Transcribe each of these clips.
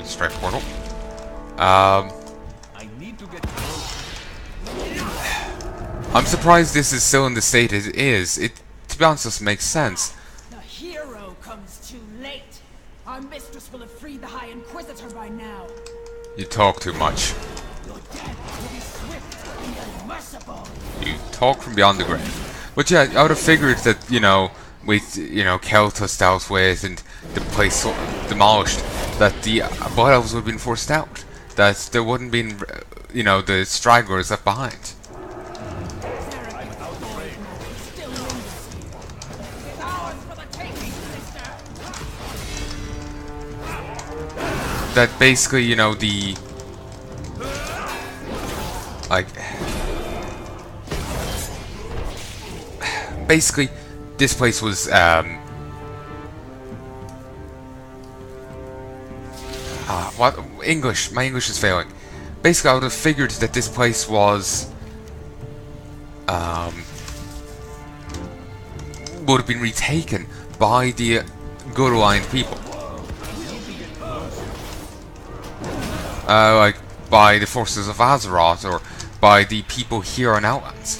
straight portal. I need to get I'm surprised this is still in the state it is. It, to be honest, doesn't make sense. The hero comes too late. Our mistress will have freed the High Inquisitor by now. You talk too much. Your death will be swift and unmerciful. You talk from beyond the grave. But yeah, I would have figured that, you know, with, you know, Kel'Thuz's dealt with and the place demolished, that the Blood Elves would have been forced out. That there wouldn't been, you know, the stragglers left behind. That basically, you know, the like basically this place was what English? My English is failing. Basically, I would have figured that this place was would have been retaken by the good aligned people. Like by the forces of Azeroth or by the people here on Outlands.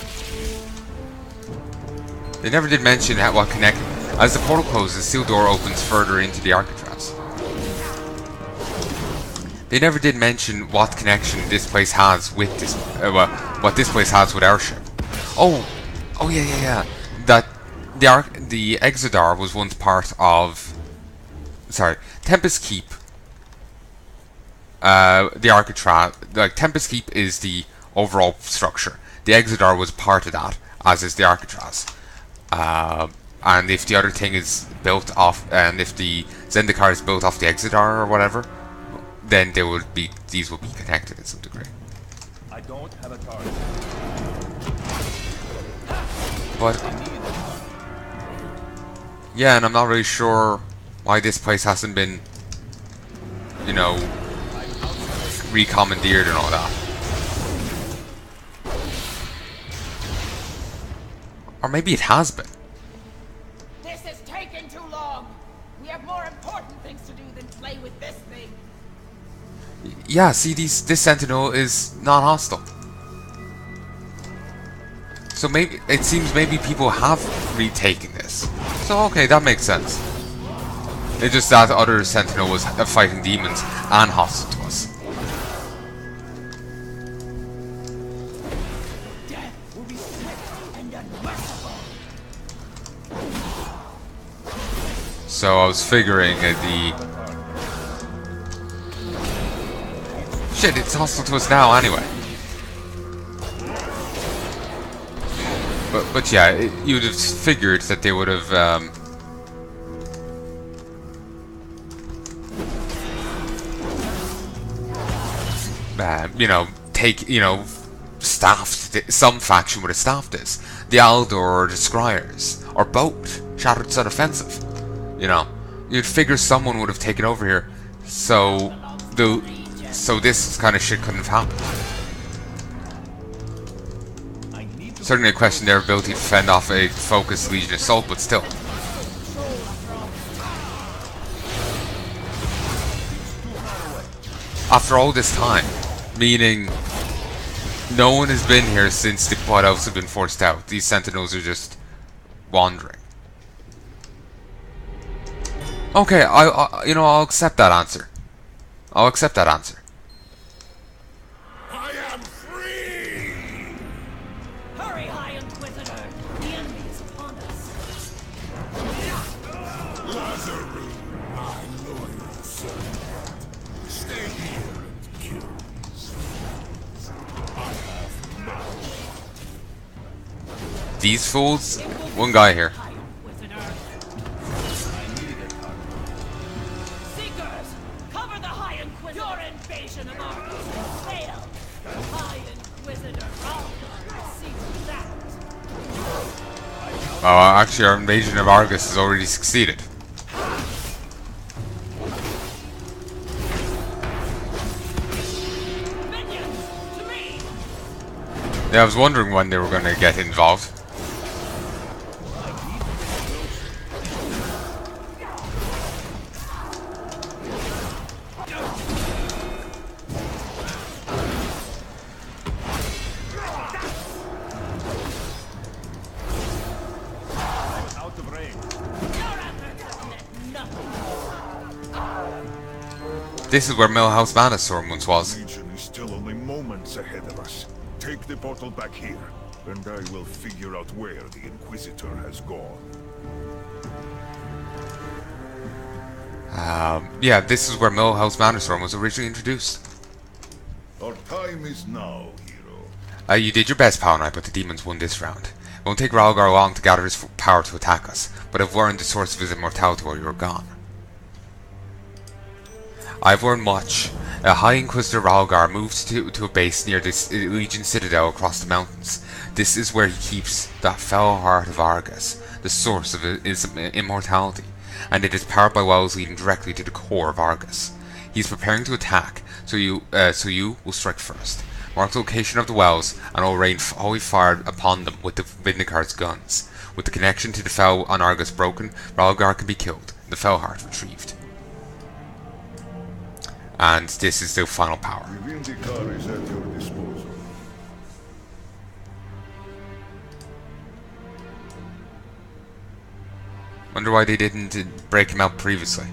They never did mention what connect. As the portal closes, the seal door opens further into the Arcatraz. They never did mention what connection this place has with this. What this place has with our ship. Oh yeah. That the Exodar was once part of. Sorry, Tempest Keep. The Arcatraz, like Tempest Keep, is the overall structure. The Exodar was part of that, as is the Arcatraz. And if the other thing is built off, and if the Zendikar is built off the Exodar or whatever, then there would be these will be connected in some degree. I don't have a target. But yeah, and I'm not really sure why this place hasn't been, you know, recommandeered and all that. Or maybe it has been. This has taken too long. We have more important things to do than play with this thing. Yeah, see, this Sentinel is non-hostile. So maybe it seems maybe people have retaken this. So okay, that makes sense. It's just that other Sentinel was fighting demons and hostile to us. So I was figuring shit, it's hostile to us now anyway. But yeah, you'd have figured that they would have you know, staffed. Some faction would have staffed this. The Aldor or the Scryers or both. Shattered Sun offensive. You know, you'd figure someone would have taken over here, so this kind of shit couldn't have happened. Certainly question their ability to fend off a focused Legion assault, but still. After all this time, meaning no one has been here since the Blood Elves have been forced out. These Sentinels are just wandering. Okay, I'll accept that answer. I'll accept that answer. I am free! Hurry, High Inquisitor! The enemy is upon us. Lazarus, my loyal servant. Stay here and kill these fools. I have much. These fools? One guy here. Actually, our invasion of Argus has already succeeded. Yeah, I was wondering when they were going to get involved. This is where Millhouse Manastorm once was. The Legion is still only moments ahead of us. Take the portal back here, and I will figure out where the Inquisitor has gone. Yeah, this is where Millhouse Manastorm was originally introduced. Our time is now, hero. You did your best, Palnai, but the demons won this round. It won't take Ralgar long to gather his power to attack us, but I've learned the source of his immortality while you were gone. I've learned much. High Inquisitor Ralgar moved to a base near this Legion Citadel across the mountains. This is where he keeps that fell heart of Argus, the source of his immortality, and it is powered by wells leading directly to the core of Argus. He's preparing to attack, so you will strike first. Mark the location of the wells, and I'll rain holy fire upon them with the Vindicar's guns. With the connection to the Fel on Argus broken, Ralgar can be killed, the fell heart retrieved. And this is the final power. The Vindicar is at your disposal. Wonder why they didn't break him out previously.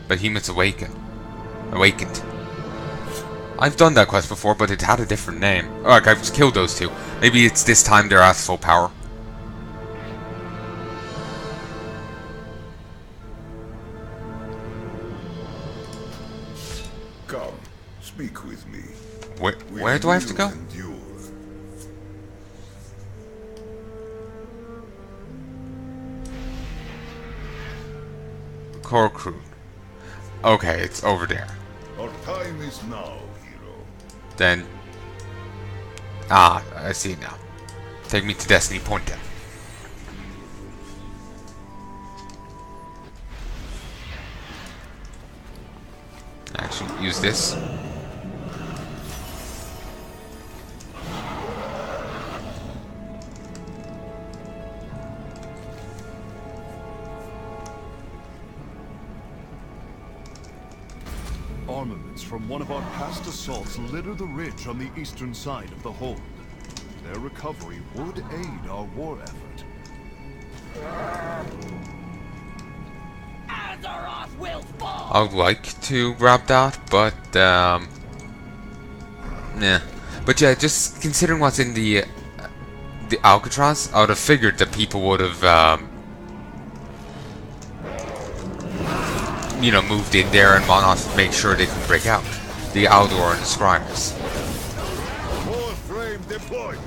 Behemoth's awakened. I've done that quest before, but it had a different name. Oh, like, I've just killed those two. Maybe it's this time they're at full power. Come, speak with me. Where do I have to go? Endure. Corcrude. Okay, it's over there. Our time is now, hero. Then... Ah, I see now. Take me to Destiny Point then. Actually, use this. Armaments from one of our past assaults litter the ridge on the eastern side of the hold. Their recovery would aid our war effort. Azeroth will fall! I would like to grab that, but nah. But yeah, just considering what's in the Alcatraz, I would have figured that people would have you know, moved in there and whatnot to make sure they could break out. The Aldor and the Scryers. More frame deployed.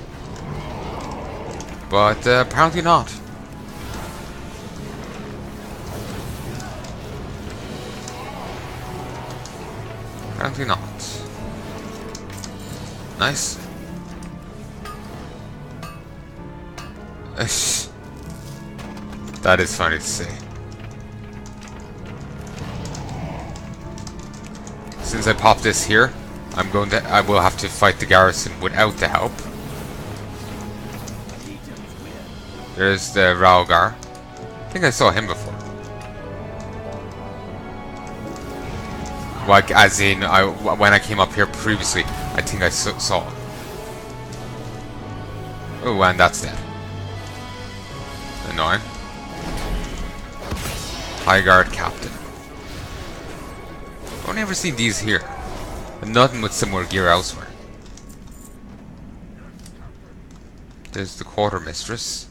But apparently not. Apparently not. Nice. That is funny to see. Since I popped this here, I will have to fight the garrison without the help. There's the Ralgar. I think I saw him before. Like, as in, when I came up here previously, I think I saw him. Oh, and that's dead. Annoying. High Guard Captain. I've never seen these here. And nothing with similar gear elsewhere. There's the Quartermistress.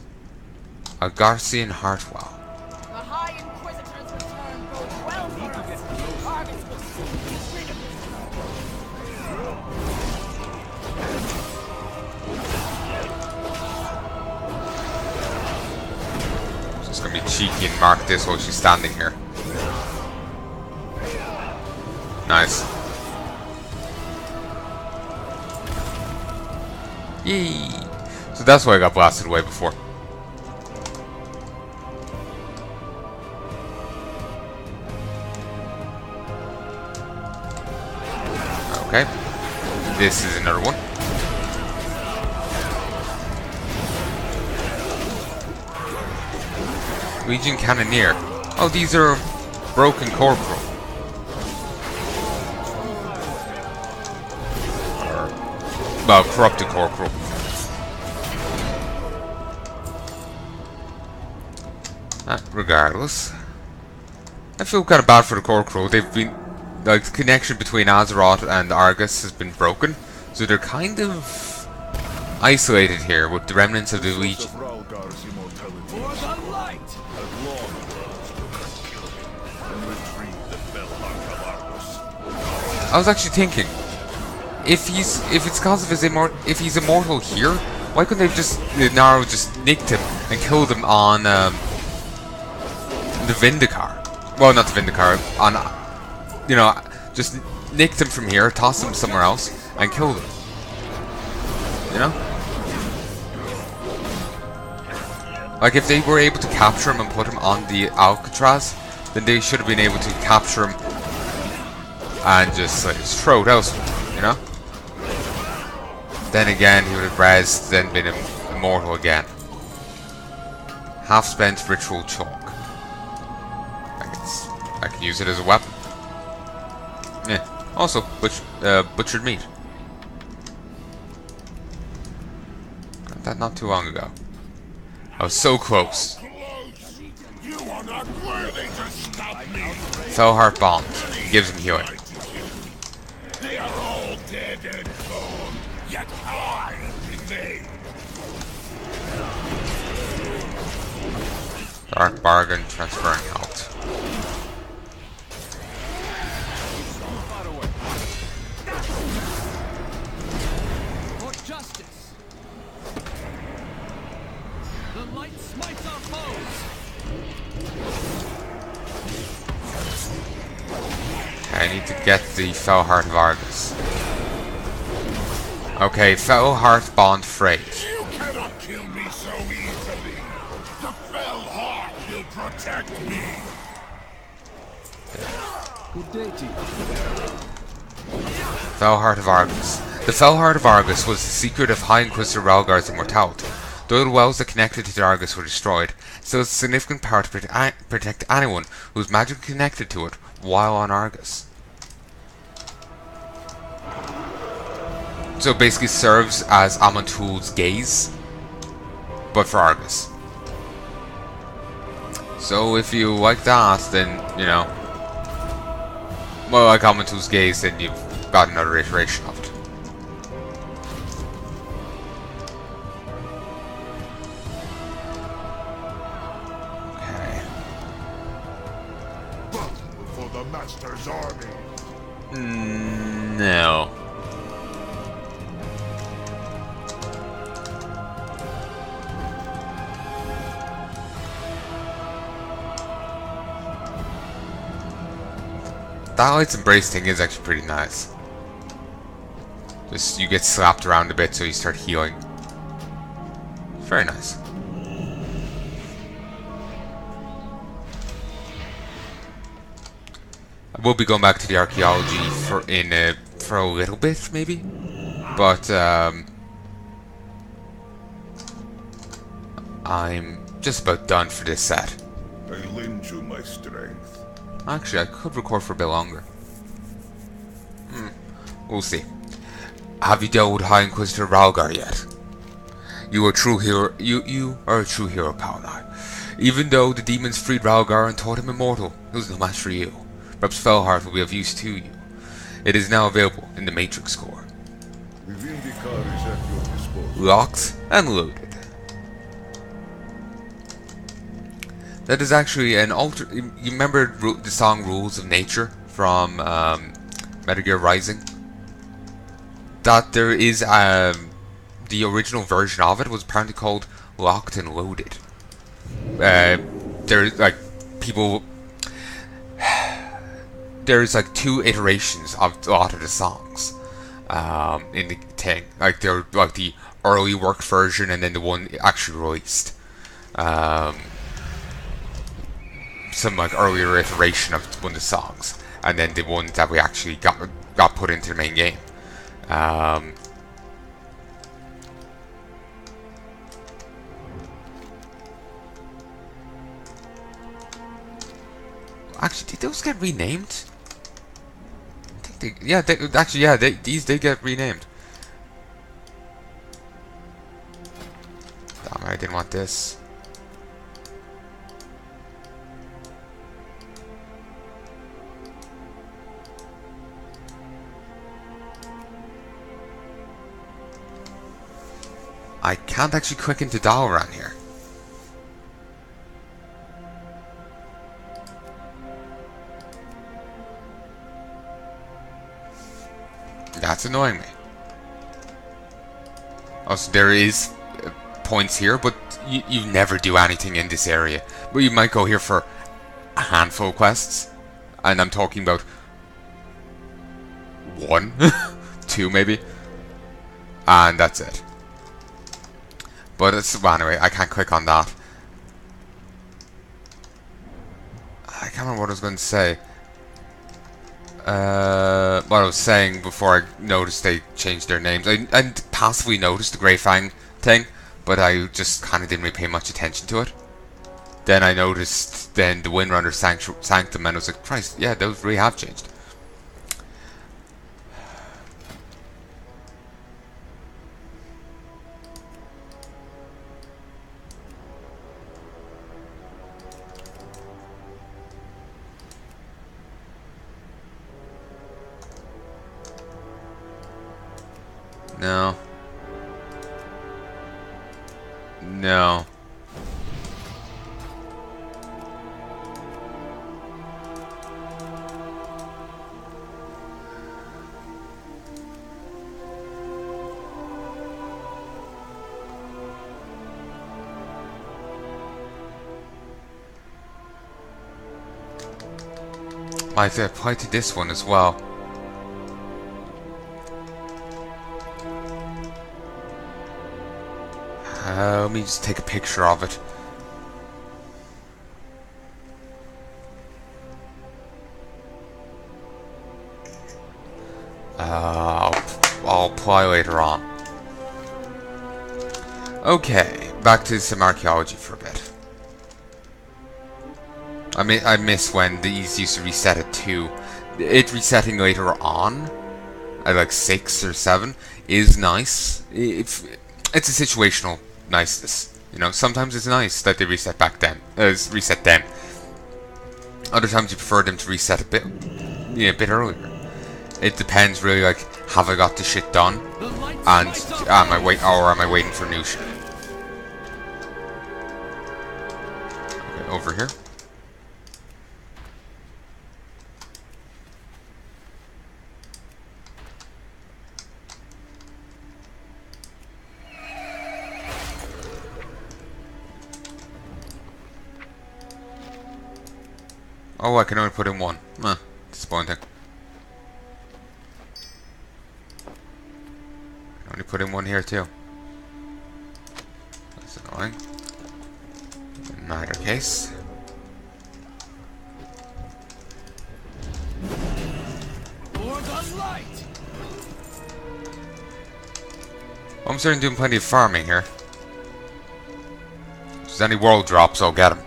A Garcian Hartwell. The High Inquisitor's return bodes well for us. Argus will soon be rid of this foe. Just gonna be cheeky and mark this while she's standing here. Nice. Yay! So that's why I got blasted away before. Okay. This is another one. Legion Cannoneer. Oh, these are broken corporal. well, corrupted core crew. Regardless, I feel kind of bad for the core crew. They've been, like, the connection between Azeroth and Argus has been broken, so they're kind of isolated here with the remnants of the Legion. I was actually thinking, if it's because of his if he's immortal here, why couldn't they just Naro just nicked him and killed him on the Vindicar? Well, not the Vindicar, on just nicked him from here, tossed him somewhere else, and killed him. You know? Like, if they were able to capture him and put him on the Alcatraz, then they should have been able to capture him and just, like, throw it elsewhere, you know? Then again, he would have rezzed, then been immortal again. Half-spent ritual chalk. I can use it as a weapon. Yeah. Also, butchered meat. Got that not too long ago. I was so close. You are not worthy to stop me. Fellheart Bond gives him healing. They are all dead and gone, yet I remain. Dark Bargain, transferring health. For justice. The light smites our foes. I need to get the Fellheart of Argus. Okay, Fellheart Bond frayed. You cannot kill me so easily. The fell heart will protect me. Good day to you. Fellheart of Argus. The Fellheart of Argus was the secret of High Inquisitor Ralgar's immortality. Though the wells that connected to the Argus were destroyed, still has a significant power to protect anyone who is magically connected to it while on Argus. So it basically serves as Aman'Tul's gaze, but for Argus. So if you like that, then, you know, well, like Aman'Tul's gaze, then you've got another iteration of it. Okay. For the Master's army. No. That Light's Embrace thing is actually pretty nice. Just, you get slapped around a bit so you start healing. Very nice. I will be going back to the archaeology for a little bit, maybe, but I'm just about done for this set. I lend you my strength. Actually, I could record for a bit longer. We'll see. Have you dealt with High Inquisitor Ralgar yet? You are a true hero. You are a true hero, Palnai. Even though the demons freed Ralgar and taught him immortal, it was no match for you. Perhaps Fellheart will be of use to you. It is now available in the Matrix core. The Vindicar is at your disposal. Locked and loaded. That is actually an alter. You remember the song "Rules of Nature" from Metal Gear Rising? That there is the original version of it was apparently called "Locked and Loaded." There's like people. There's like two iterations of a lot of the songs in the thing. Like they're like the early worked version and then the one actually released. Some like earlier iteration of one of the songs, and then the one that we actually got put into the main game. Actually, did those get renamed? I think these did get renamed. didn't want this. I can't actually click into Dalaran here. That's annoying me. Also, there is points here, but you never do anything in this area. But you might go here for a handful of quests, and I'm talking about 1, 2 maybe, and that's it. But well, anyway, I can't click on that. I can't remember what I was going to say. What I was saying before I noticed they changed their names. I passively noticed the Grey Fang thing, but I just kind of didn't really pay much attention to it. Then I noticed then the Windrunner Sanctum, and I was like, Christ, yeah, those really have changed. No. No. I have to apply to this one as well. Let me just take a picture of it. I'll apply later on. Okay, back to some archaeology for a bit. I miss when these used to reset at 2. It resetting later on, at like 6 or 7, is nice. It's a situational niceness. You know, sometimes it's nice that they reset back then. Reset then. Other times you prefer them to reset a bit earlier. It depends really, like, have I got the shit done? And am I waiting for new shit? Okay, over here. Oh, I can only put in one. Disappointing. I can only put in one here too. That's annoying. In either case. For the light. I'm starting doing plenty of farming here. If there's any world drops, I'll get them.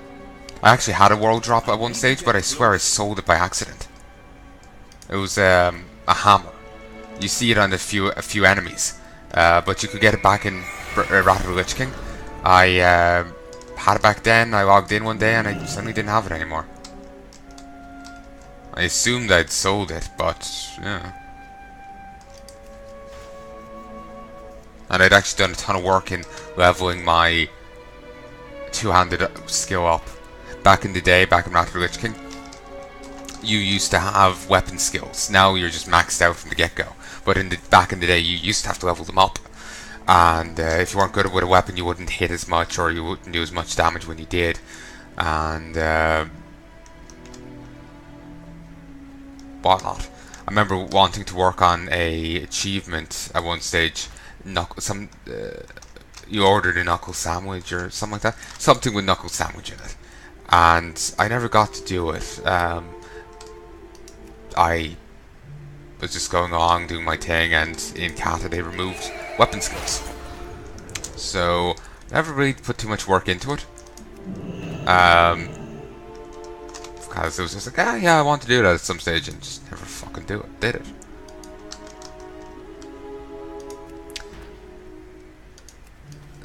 I actually had a world drop at one stage, but I swear I sold it by accident. It was a hammer. You see it on a few enemies, but you could get it back in Wrath of the Lich King. I had it back then. I logged in one day and I suddenly didn't have it anymore. I assumed I'd sold it, but yeah. And I'd actually done a ton of work in leveling my two-handed skill up. Back in the day, back in Wrath of the Lich King, you used to have weapon skills. Now you're just maxed out from the get-go. But back in the day, you used to have to level them up. And if you weren't good with a weapon, you wouldn't hit as much, or you wouldn't do as much damage when you did. And whatnot. I remember wanting to work on a achievement at one stage. You ordered a knuckle sandwich or something like that. Something with knuckle sandwich in it. And I never got to do it. I was just going along doing my thing, and in Kata they removed weapon skills. So never really put too much work into it. Because it was just like, yeah, I want to do that at some stage, and just never fucking did it.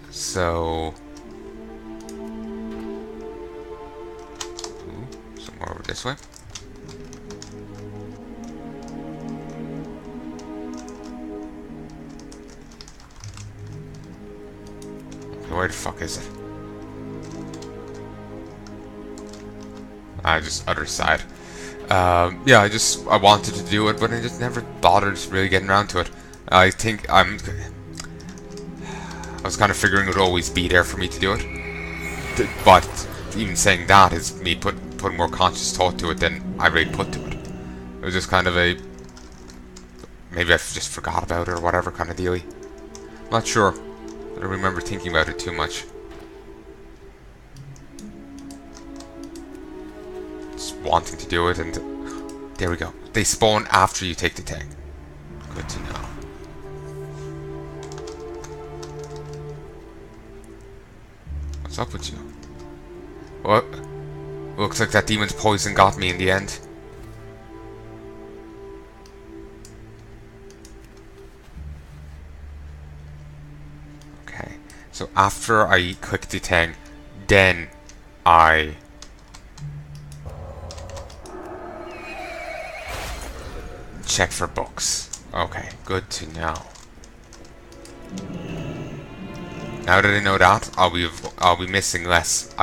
So Over this way. Okay, where the fuck is it? Just other side. Yeah, I wanted to do it, but I just never bothered really getting around to it. I think I was kind of figuring it would always be there for me to do it. But even saying that is me putting more conscious thought to it than I really put to it. It was just kind of a... maybe I just forgot about it or whatever kind of dealie. Not sure. I don't remember thinking about it too much. Just wanting to do it, and there we go. They spawn after you take the thing. Good to know. What's up with you? What? Looks like that demon's poison got me in the end. Okay, so after I click the thing, then I check for books. Okay, good to know. Now that I know that, I'll be missing less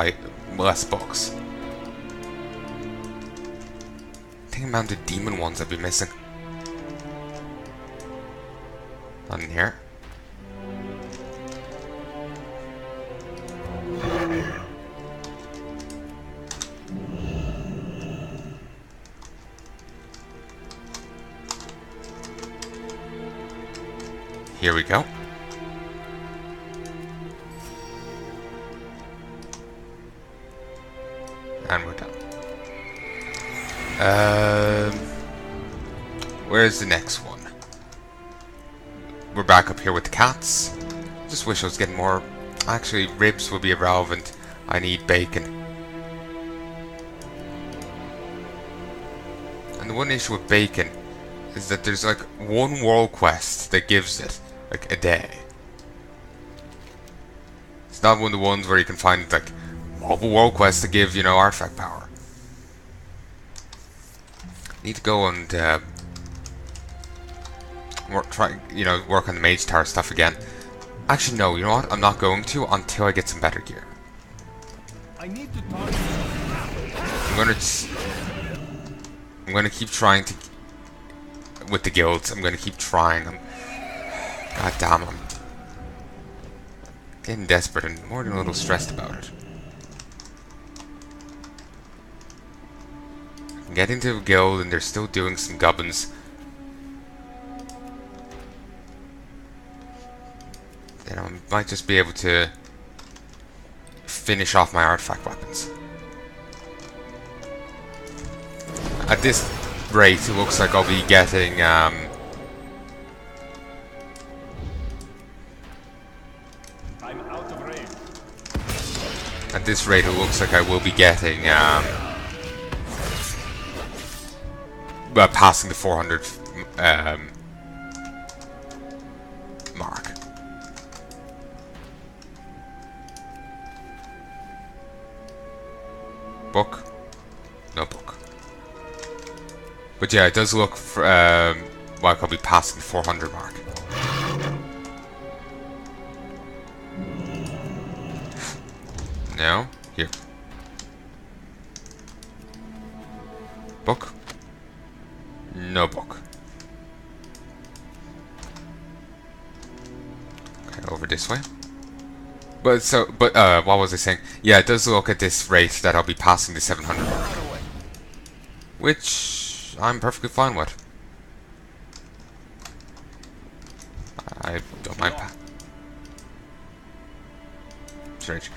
books. I think amount of demon ones I've been missing. Not in here. Here we go. And we're done. Where's the next one? We're back up here with the cats. Just wish I was getting more... Actually, ribs would be irrelevant. I need bacon. And the one issue with bacon is that there's like one world quest that gives it like a day. It's not one of the ones where you can find like multiple world quests that give, you know, artifact power. Need to go and work on the mage tower stuff again. Actually, no. You know what? I'm not going to until I get some better gear. I need to talk. I'm gonna keep trying to with the guilds. I'm gonna keep trying. God damn, I'm getting desperate and more than a little stressed about it. I can get into a guild and they're still doing some gubbins. Then I might just be able to finish off my artifact weapons. At this rate, it looks like I'll be getting I'm out of range. at this rate, it looks like I will be getting passing the 400 mark. Book? No book. But yeah, it does look for, like I'll be passing the 400 mark. No? Here. Book? No book. Okay, over this way. But what was I saying? Yeah, it does look at this rate that I'll be passing the 700 mark. Which I'm perfectly fine with. I don't mind. Strange.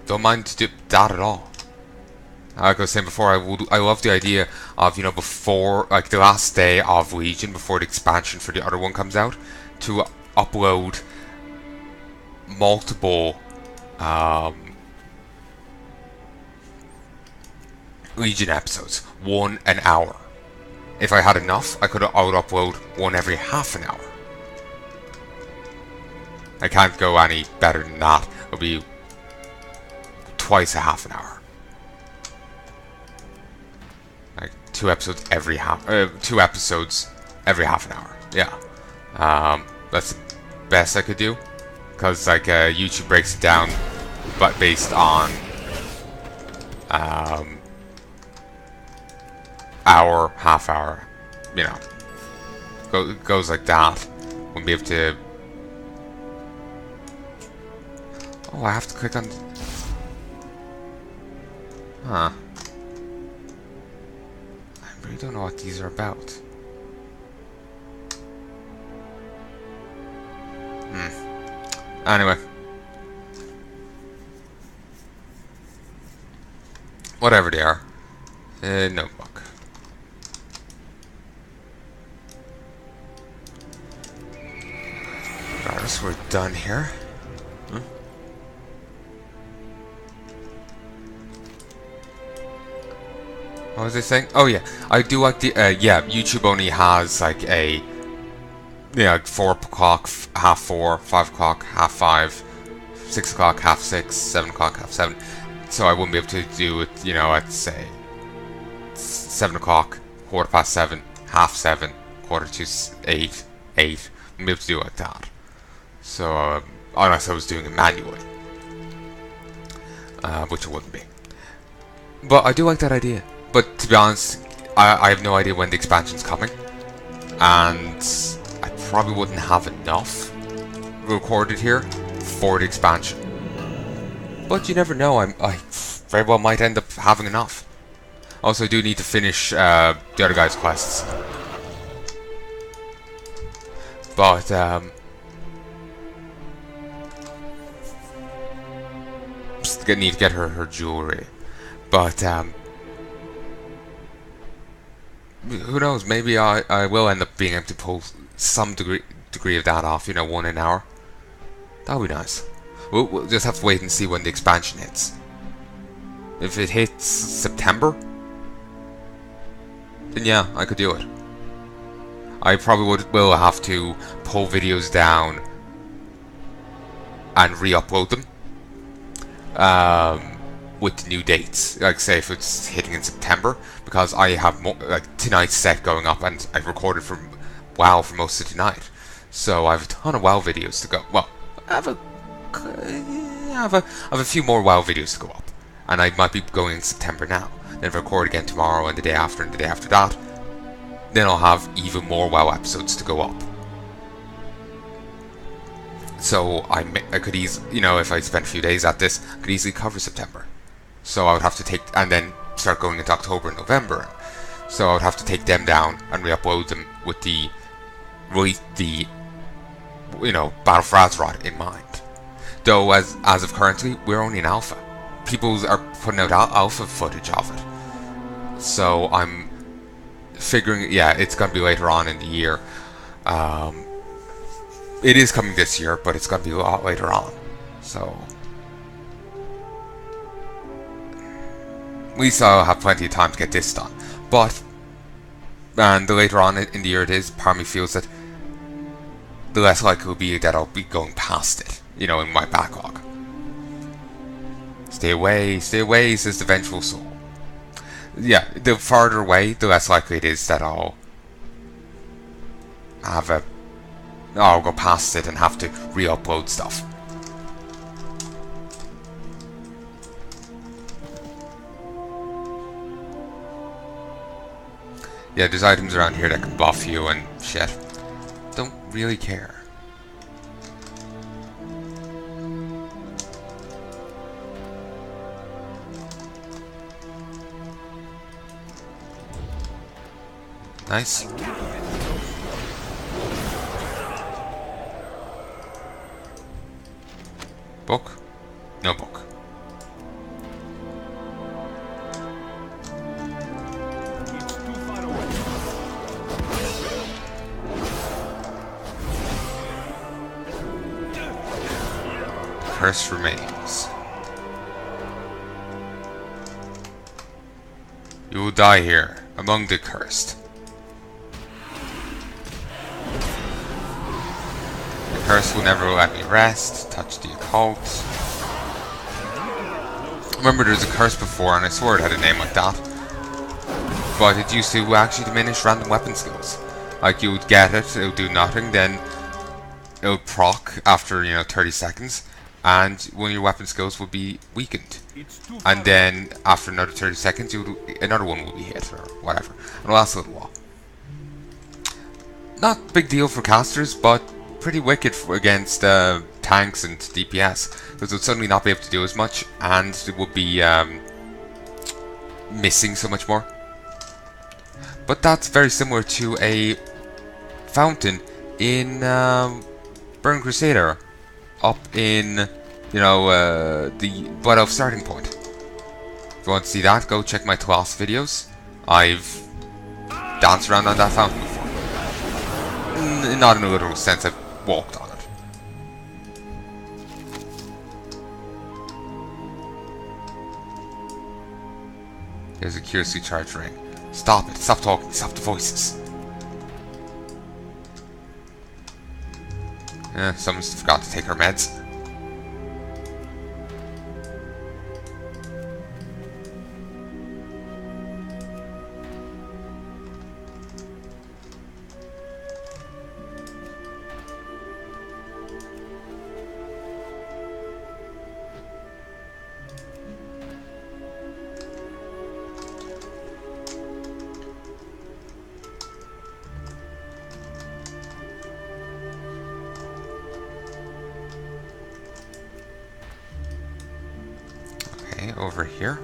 Don't mind that at all. Like I was saying before, I love the idea of, you know, before, like the last day of Legion, before the expansion for the other one comes out, to upload multiple Legion episodes, 1 an hour. If I had enough, I would upload one every half an hour. I can't go any better than that. It'll be twice a half an hour. 2 episodes every half an hour. Yeah, that's the best I could do, because like YouTube breaks it down, but based on hour, half hour, you know, goes like that. Wouldn't be able to. Oh, I have to click on. Huh. I really don't know what these are about. Anyway. Whatever they are. Notebook. Regardless, we're done here. What was I saying? Oh yeah, I do like the yeah. YouTube only has like a 4 o'clock, half 4, 5 o'clock, half 5, 6 o'clock, half 6, 7 o'clock, half 7. So I wouldn't be able to do it, at say 7 o'clock, 7:15, half 7, 7:45, 8. Wouldn't be able to do it like that. So unless I was doing it manually, which it wouldn't be. But I do like that idea. But to be honest, I have no idea when the expansion's coming, and I probably wouldn't have enough recorded here for the expansion. But you never know, I very well might end up having enough. Also, I do need to finish the other guy's quests. But, just need to get her jewelry. But, who knows, maybe I will end up being able to pull some degree of that off, 1 an hour. That would be nice. We'll just have to wait and see when the expansion hits. If it hits September, then yeah, I could do it. I probably will have to pull videos down and re-upload them with the new dates. Like say if it's hitting in September, because I have tonight's set going up, and I've recorded for WoW for most of tonight, so I have a ton of WoW videos to go. Well, I have a few more WoW videos to go up, and I might be going in September now. Then record again tomorrow and the day after and the day after that. Then I'll have even more WoW episodes to go up. So I could easily, if I spent a few days at this, I could easily cover September. So I would have to take, and then start going into October and November. So I would have to take them down and re-upload them with the Battle for Azeroth in mind. Though as of currently, we're only in alpha. People are putting out alpha footage of it. So I'm figuring, it's going to be later on in the year. It is coming this year, but it's going to be a lot later on. So at least I'll have plenty of time to get this done. But, and the later on in the year it is, part of me feels that the less likely it will be that I'll be going past it, in my backlog. Stay away, says the vengeful soul. Yeah, the farther away, the less likely it is that I'll go past it and have to re-upload stuff. Yeah, there's items around here that can buff you and shit. Don't really care. Nice. Book? No book. It's too far away. Curse remains. You will die here, among the cursed. The curse will never let me rest. Touch the occult. Remember, there's a curse before, and I swore it had a name like that. but it used to actually diminish random weapon skills. Like, you would get it, it would do nothing, then it would proc after, 30 seconds, and one of your weapon skills would be weakened. And then after another 30 seconds, another one will be hit, or whatever. And it'll last a little while. Not a big deal for casters, but pretty wicked against tanks and DPS, because it would suddenly not be able to do as much, and it would be missing so much more. But that's very similar to a fountain in Burn Crusader, up in, the Blood Elf starting point. If you want to see that, go check my 12 videos. I've danced around on that fountain before. Not in a literal sense, I've walked on it. There's a curiously charged ring. Stop it, stop talking, stop the voices. Someone's forgot to take her meds. Over here.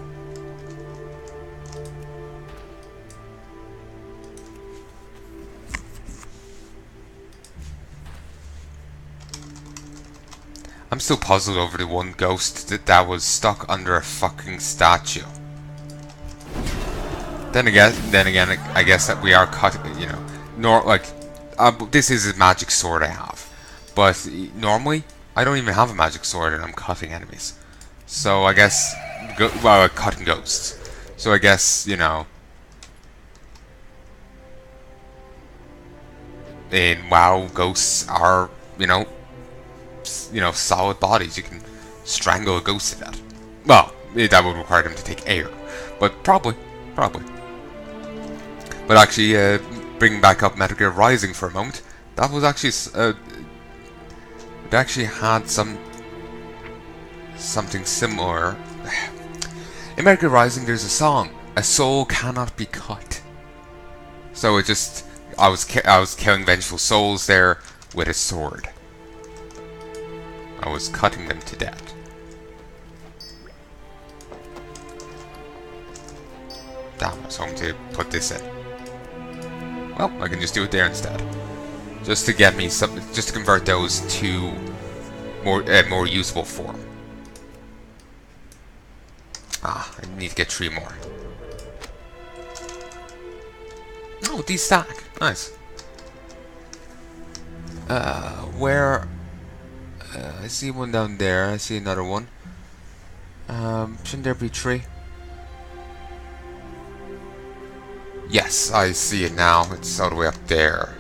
I'm still puzzled over the one ghost that was stuck under a fucking statue. Then again, I guess that we are cut. This is a magic sword I have, but normally I don't even have a magic sword and I'm cutting enemies. So I guess, cutting ghosts. So I guess, in WoW, ghosts are, solid bodies. You can strangle a ghost to death. Well, that would require them to take air, but probably. But actually, bringing back up Metal Gear Rising for a moment, that was actually, it actually had something similar. In Metal Gear Rising, there's a song, "A soul cannot be cut." So it just, I was killing vengeful souls there with a sword. I was cutting them to death. Damn, I was hoping to put this in. Well, I can just do it there instead, just to get me some, just to convert those to more usable form. I need to get 3 more. Oh, de-stack. Nice. Where? I see one down there. I see another one. Shouldn't there be 3? Yes, I see it now. It's all the way up there.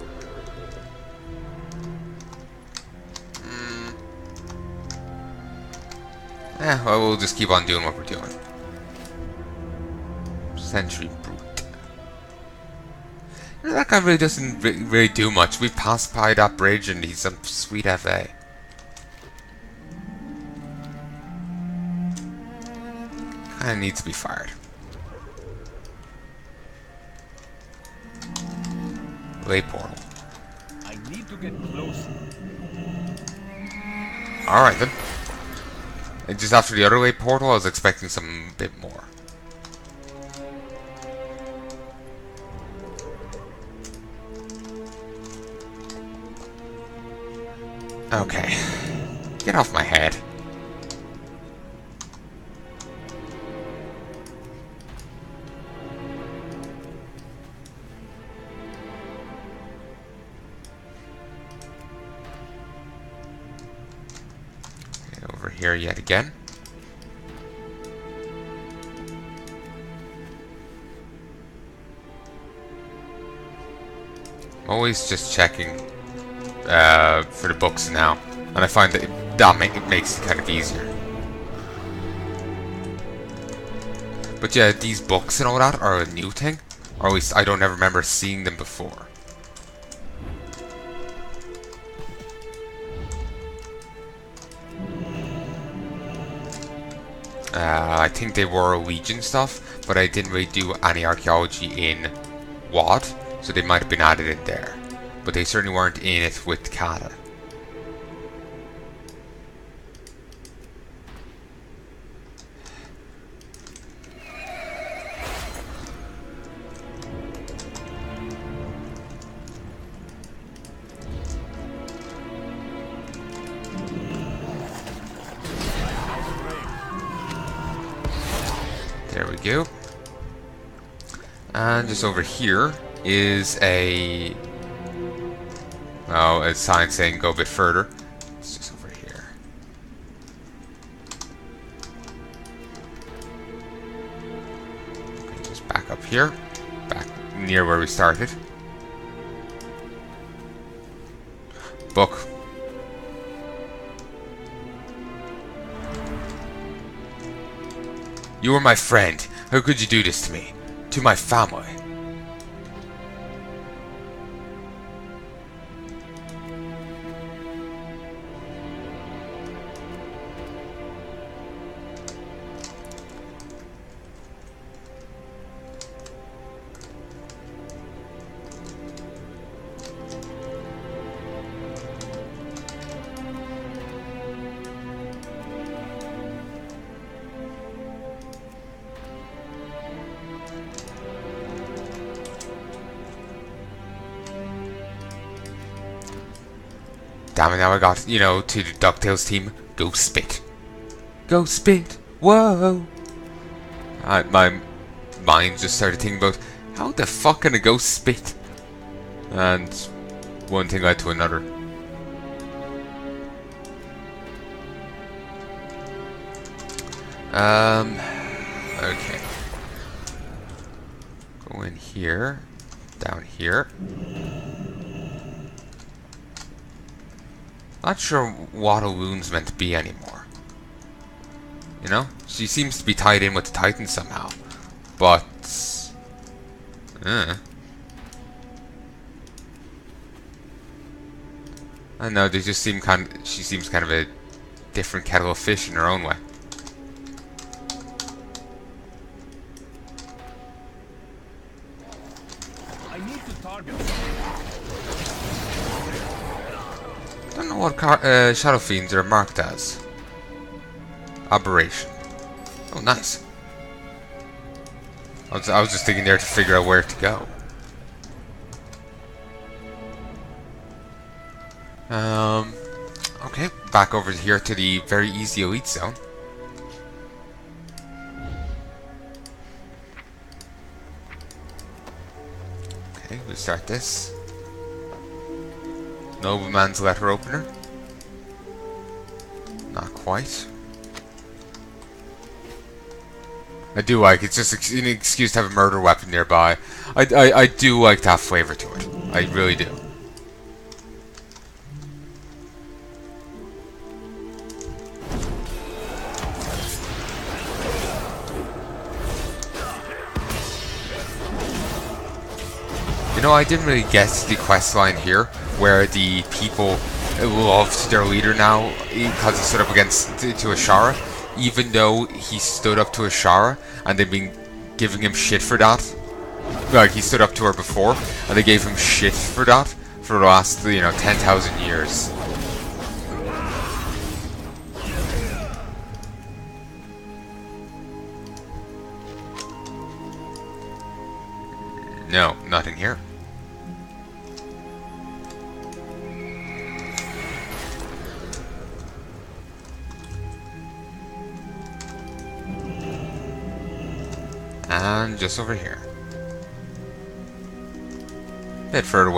Well, we'll just keep on doing what we're doing. Sentry Brute. That guy really doesn't really do much. We passed by that bridge and he's some sweet FA. Kinda needs to be fired. Way portal. I need to get closer. Alright then. And just after the other way portal, I was expecting some bit more. Okay. Get off my head. Okay, over here yet again. I'm always just checking for the books now, and I find that it makes it kind of easier. But yeah, these books and all that are a new thing. Or at least I don't ever remember seeing them before. I think they were Legion stuff, but I didn't really do any archaeology in WoD, so they might have been added in there. But they certainly weren't in it with Kata. There we go. And just over here is a... well, a sign saying go a bit further. It's just over here. Okay, just back up here. Back near where we started. Book. You were my friend. How could you do this to me? To my family? Damn it, now I got, you know, to the DuckTales team, go spit. Go spit, whoa! My mind just started thinking about, how the fuck can I go spit? And one thing led to another. Okay. Go in here, down here. Not sure what a wound's meant to be anymore. You know? She seems to be tied in with the Titan somehow. But... I don't know, they just seem she seems kind of a different kettle of fish in her own way. I need to target. I don't know what Shadow Fiends are marked as. Aberration. Oh, nice. I was just thinking there to figure out where to go. Okay, back over here to the very easy elite zone. Okay, we'll start this. Nobleman's letter opener. Not quite. I do like it's just an excuse to have a murder weapon nearby. I do like to have flavor to it. I really do. You know, I didn't really get the quest line here, where the people loved their leader now because he stood up against to Ashara, even though he stood up to Ashara and they've been giving him shit for that. Like, he stood up to her before and they gave him shit for that for the last, 10,000 years. No, nothing here. And just over here. A bit further away.